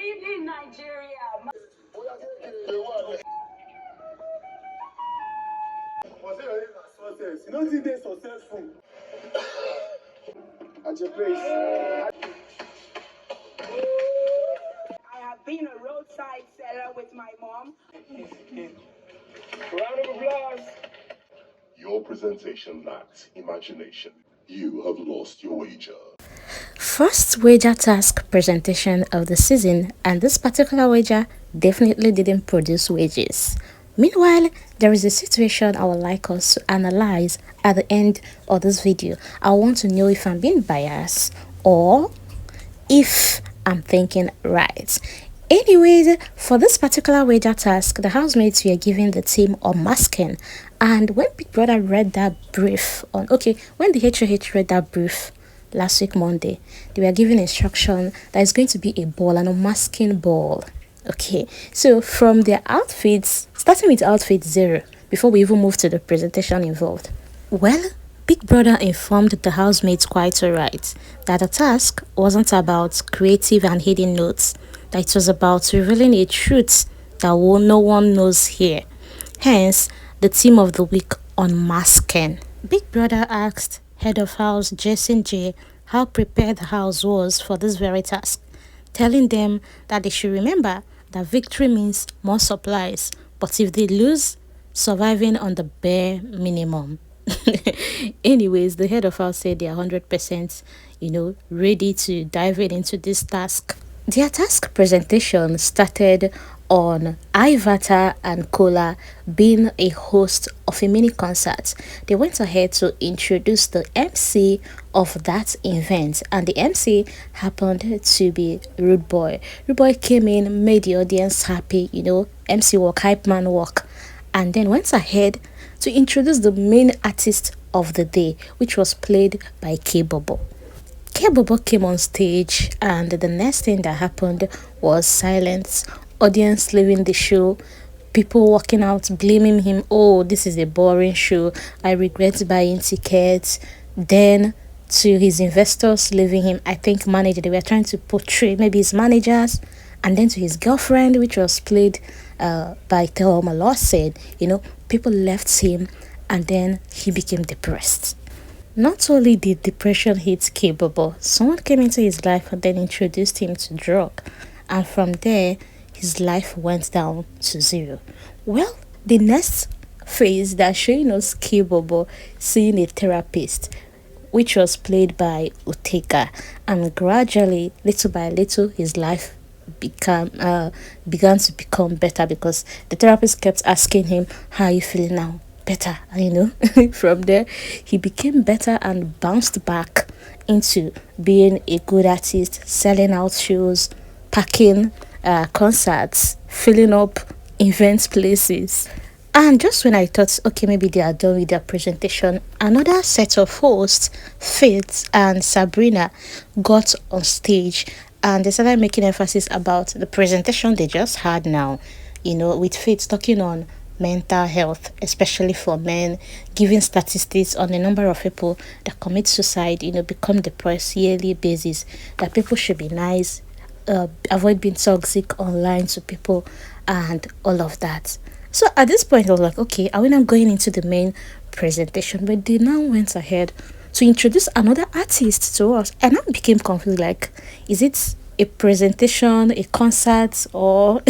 evening, Nigeria. You don't think they're successful at your place. I have been a roadside seller with my mom. Round of applause. Your presentation lacked imagination. You have lost your wager. First wager task presentation of the season, and this particular wager definitely didn't produce wages. Meanwhile, there is a situation I would like us to analyze at the end of this video. I want to know if I'm being biased or if I'm thinking right. Anyways, for this particular wager task, the housemates were given the team Unmasking, and when Big Brother read that brief when the HOH read that brief last week Monday, they were given instruction that it's going to be a ball, an unmasking ball. Okay, so from their outfits, starting with outfit 0, before we even move to the presentation involved. Well, Big Brother informed the housemates quite alright that the task wasn't about creative and hidden notes, that it was about revealing a truth that no one knows here. Hence, the theme of the week, Unmasking. Big Brother asked Head of House Jason J how prepared the house was for this very task, telling them that they should remember that victory means more supplies, but if they lose, surviving on the bare minimum. Anyways, the head of house said they are 100%, ready to dive into this task. Their task presentation started on Ivata and Kola being a host of a mini concert. They went ahead to introduce the MC of that event, and the MC happened to be Rude Boy. Rude Boy came in, made the audience happy, MC walk, hype man walk, and then went ahead to introduce the main artist of the day, which was played by K-Bobo. K-Bobo came on stage, and the next thing that happened was silence, audience leaving the show, people walking out blaming him, oh, this is a boring show, I regret buying tickets. Then to his investors leaving him, I think manager, they were trying to portray maybe his managers, and then to his girlfriend, which was played by Thelma Lawson, people left him, and then he became depressed. Not only did depression hit K-Bobo, someone came into his life and then introduced him to drug, and from there his life went down to 0. Well, the next phase that showing us K-Bobo seeing a therapist, which was played by Uteka, and gradually, little by little, his life began to become better, because the therapist kept asking him, how are you feeling now? Better. From there he became better and bounced back into being a good artist, selling out shows, packing concerts, filling up event places. And just when I thought, okay, maybe they are done with their presentation, another set of hosts, Faith and Sabrina, got on stage, and they started making emphasis about the presentation they just had now, with Faith talking on mental health, especially for men, giving statistics on the number of people that commit suicide, become depressed yearly basis, that people should be nice, avoid being toxic online to people, and all of that. So at this point I was like, okay, are we not going into the main presentation? But they now went ahead to introduce another artist to us, and I became confused, like, is it a presentation, a concert, or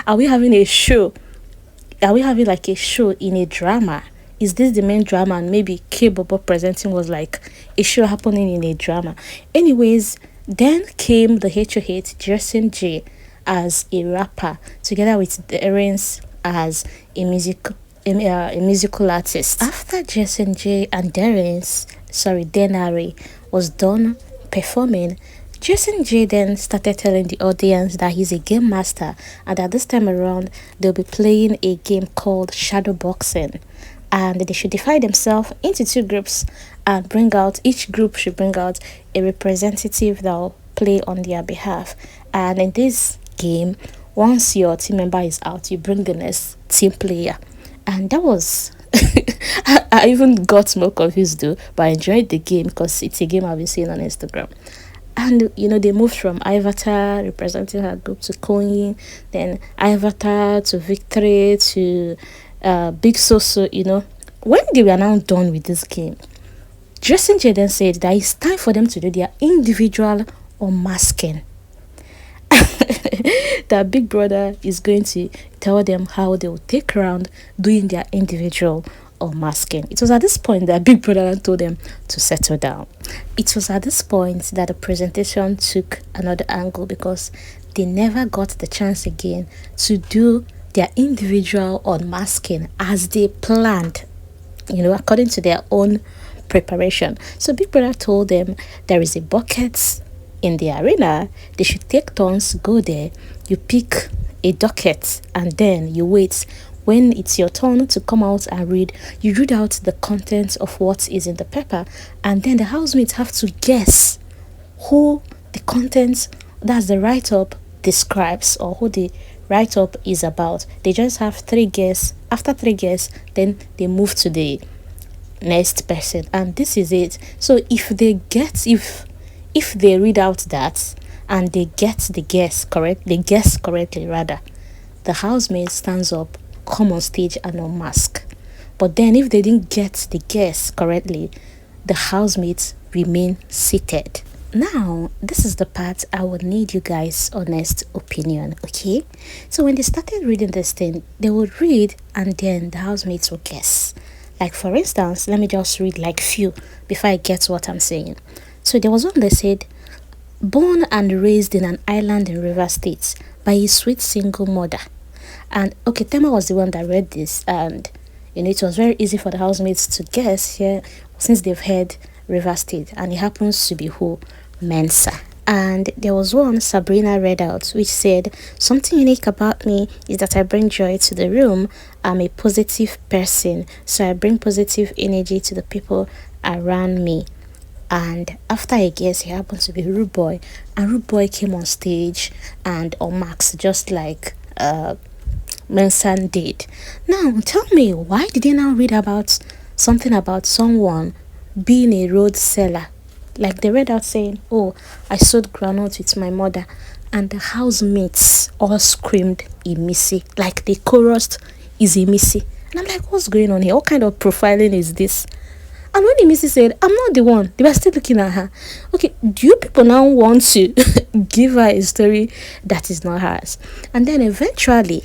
are we having a show? Are we having like a show in a drama? Is this the main drama, and maybe K-Bobo presenting was like a show happening in a drama? Anyways, then came the HOH Jason J as a rapper, together with Darren's as a musical artist. After Jason J and Denari was done performing, Jason J then started telling the audience that he's a game master, and that this time around they'll be playing a game called shadow boxing, and they should divide themselves into 2 groups and each group should bring out a representative that will play on their behalf. And in this game, once your team member is out, you bring the next team player. And that was I even got more confused though, but I enjoyed the game because it's a game I've been seeing on Instagram. And they moved from Ivata representing her group to Koyin, then Ivata to Victory to Big Soso. When they were now done with this game, Dressing then said that it's time for them to do their individual unmasking. That Big Brother is going to tell them how they will take around doing their individual unmasking. It was at this point that Big Brother told them to settle down. It was at this point that the presentation took another angle, because they never got the chance again to do their individual unmasking as they planned, according to their own preparation. So Big Brother told them there is a bucket in the arena. They should take turns, go there, you pick a docket, and then you wait. When it's your turn to come out and read, you read out the contents of what is in the paper, and then the housemates have to guess who the contents, that's the write-up, describes, or who the write-up is about. They just have 3 guesses. After 3 guesses, then they move to the next person, and this is it. So if they read out that and they get the guess correct, they guess correctly rather, the housemate stands up, come on stage and unmask. But then if they didn't get the guess correctly, the housemates remain seated. Now, this is the part I would need you guys' honest opinion, okay? So when they started reading this thing, they would read and then the housemates would guess. Like, for instance, let me just read like few before I get what I'm saying. So there was one that said, born and raised in an island in River State by a sweet single mother. And okay, Tema was the one that read this, and it was very easy for the housemates to guess here since they've heard River State, and it happens to be who? Mensa. And there was one Sabrina read out, which said, something unique about me is that I bring joy to the room. I'm a positive person, so I bring positive energy to the people around me. And after I guess, he happened to be Rude Boy, and Rude Boy came on stage and unmasked just like Mensan did. Now tell me, why did they now read about something about someone being a road seller? Like they read out saying, oh, I sold groundnuts with my mother, and the housemates all screamed Imisi, like the chorus is Imisi. And I'm like, what's going on here? What kind of profiling is this? And when Imisi said, I'm not the one, they were still looking at her. Okay, do you people now want to give her a story that is not hers? And then eventually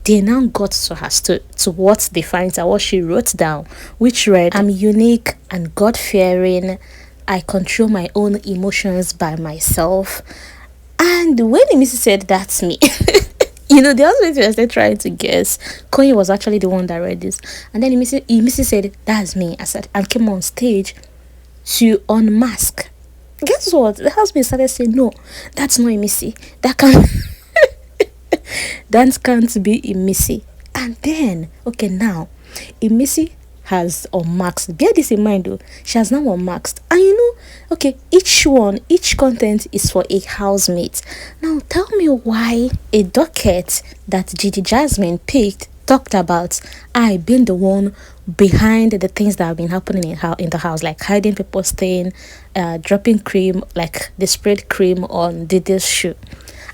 they now got to her to what they find out, what she wrote down, which read, I'm unique and God-fearing. I control my own emotions by myself. And when Mrs. said, that's me, the husband was still trying to guess. Koyi was actually the one that read this. And then Mrs. said, that's me. I said, and came on stage to unmask. Guess what? The husband started saying, no, that's not Missy. That can't that can't be Missy. And then, okay, now Missy has unmasked. Bear this in mind though, she has now unmasked. And okay, each content is for a housemate. Now tell me why a docket that Gigi Jasmine picked talked about I being the one behind the things that have been happening in the house, like hiding people staying, dropping cream, like they sprayed cream on Didi's shoe.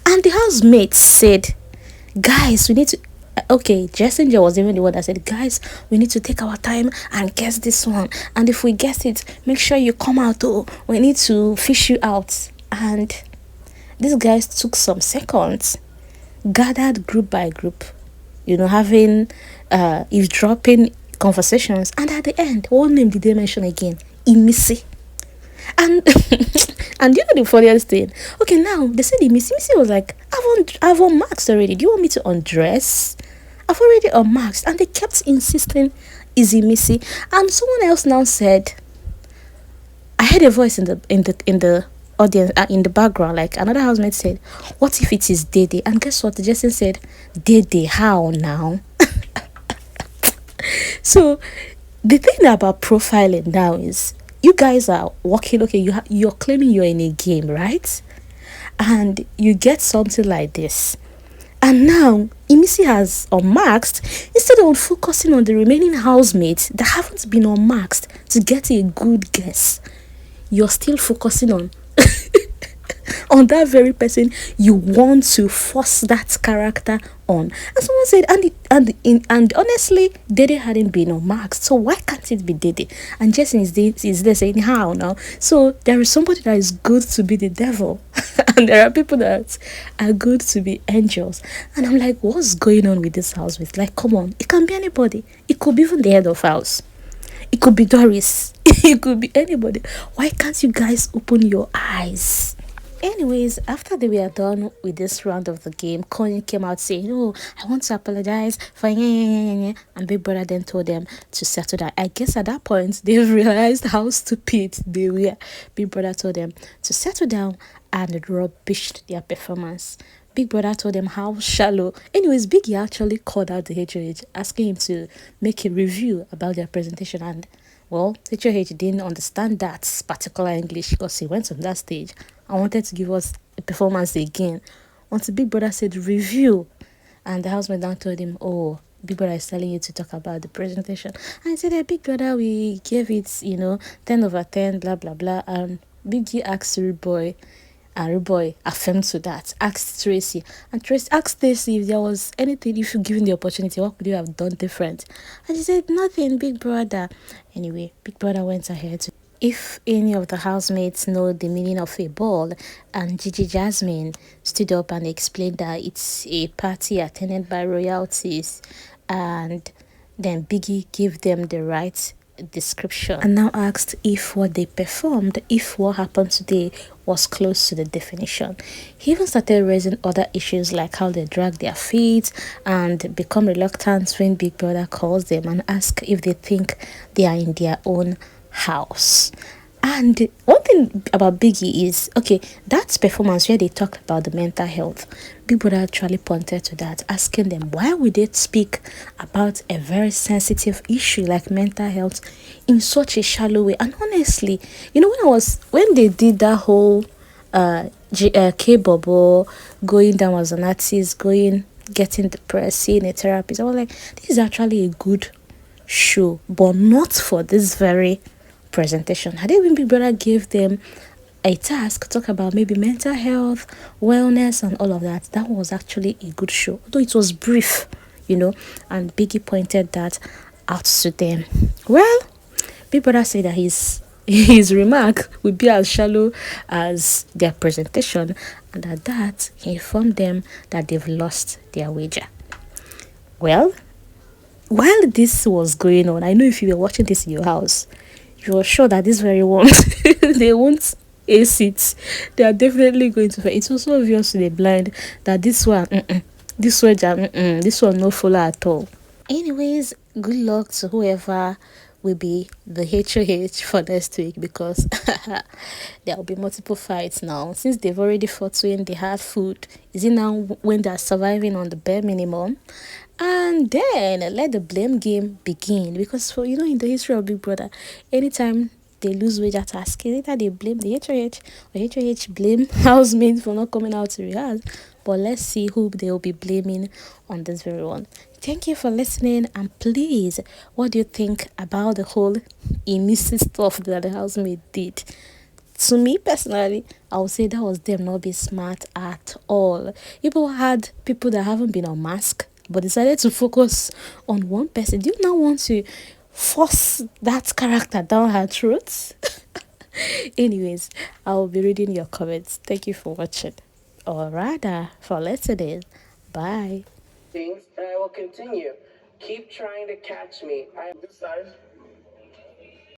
And the housemates said, guys, we need to, okay, Jessinger was even the one that said, guys, we need to take our time and guess this one. And if we guess it, make sure you come out. Oh, we need to fish you out. And these guys took some seconds, gathered group by group, having eavesdropping conversations. And at the end, what name did they mention again? Imisi. And and the funniest thing? Okay, now they said Missy was like, I've unmasked already. Do you want me to undress? I've already unmasked. And they kept insisting, is it Missy? And someone else now said, I heard a voice in the audience, in the background, like another housemate said, what if it is Dede? And guess what? Jason said, Dede, how now? So the thing about profiling now is, you guys are working, okay, you're claiming you're in a game, right? And you get something like this. And now, Imisi has unmasked. Instead of focusing on the remaining housemates that haven't been unmasked to get a good guess, you're still focusing on on that very person you want to force that character on. And someone said, and honestly, Dede hadn't been unmasked, so why can't it be Dede? And Jason is there saying how now? So there is somebody that is good to be the devil, and there are people that are good to be angels. And I'm like, what's going on with this house? With like, come on, it can be anybody. It could be even the head of house. It could be Doris. It could be anybody. Why can't you guys open your eyes? Anyways, after they were done with this round of the game, Connie came out saying, "Oh, I want to apologize for and Big Brother then told them to settle down. I guess at that point they realized how stupid they were. Big Brother told them to settle down and rubbished their performance. Big Brother told them how shallow. Anyways, Biggie actually called out the HOH, asking him to make a review about their presentation. And well, HOH didn't understand that particular English because he went on that stage and wanted to give us a performance again. Until Big Brother said review, and the housemate now told him, "Oh, Big Brother is telling you to talk about the presentation." And I said, hey, Big Brother, we gave it, 10/10, blah, blah, blah. And Biggie asked Rude Boy, and Rude Boy affirmed to that. Asked Tracy, and Tracy asked Tracy if there was anything, if you given the opportunity, what could you have done different? And she said, nothing, Big Brother. Anyway, Big Brother went ahead to, if any of the housemates know the meaning of a ball, and Gigi Jasmine stood up and explained that it's a party attended by royalties, and then Biggie gave them the right description and now asked if what they performed, if what happened today was close to the definition. He even started raising other issues like how they drag their feet and become reluctant when Big Brother calls them and ask if they think they are in their own house. And one thing about Biggie is, okay, that performance where they talked about the mental health, Big Brother actually pointed to that, asking them why would they speak about a very sensitive issue like mental health in such a shallow way. And honestly, when they did that whole K-Bobo going down as an artist, getting depressed, seeing a therapist, I was like, this is actually a good show, but not for this very presentation. Had even Big Brother gave them a task, talk about maybe mental health, wellness, and all of that, that was actually a good show, although it was brief, and Biggie pointed that out to them. Well, Big Brother said that his remark would be as shallow as their presentation, and at that he informed them that they've lost their wager. Well, while this was going on, I know if you were watching this in your house, you are sure that this very one they won't ace it. They are definitely going to fail. It's also obvious to the blind that this one this one no follow at all. Anyways, good luck to whoever will be the HOH for next week, because there will be multiple fights now. Since they've already fought when they had food, is it now when they're surviving on the bare minimum? And then let the blame game begin, because in the history of Big Brother, anytime they lose wager task, either they blame the HOH or HOH blame housemates for not coming out to rehearse. But let's see who they will be blaming on this very one. Thank you for listening, and please, what do you think about the whole illicit stuff that the housemate did? To me personally, I would say that was them not being smart at all. People had people that haven't been unmasked but decided to focus on one person. Do you now want to force that character down her throat? Anyways, I will be reading your comments. Thank you for watching, or rather for listening. Bye. Things, and I will continue. Keep trying to catch me. This side.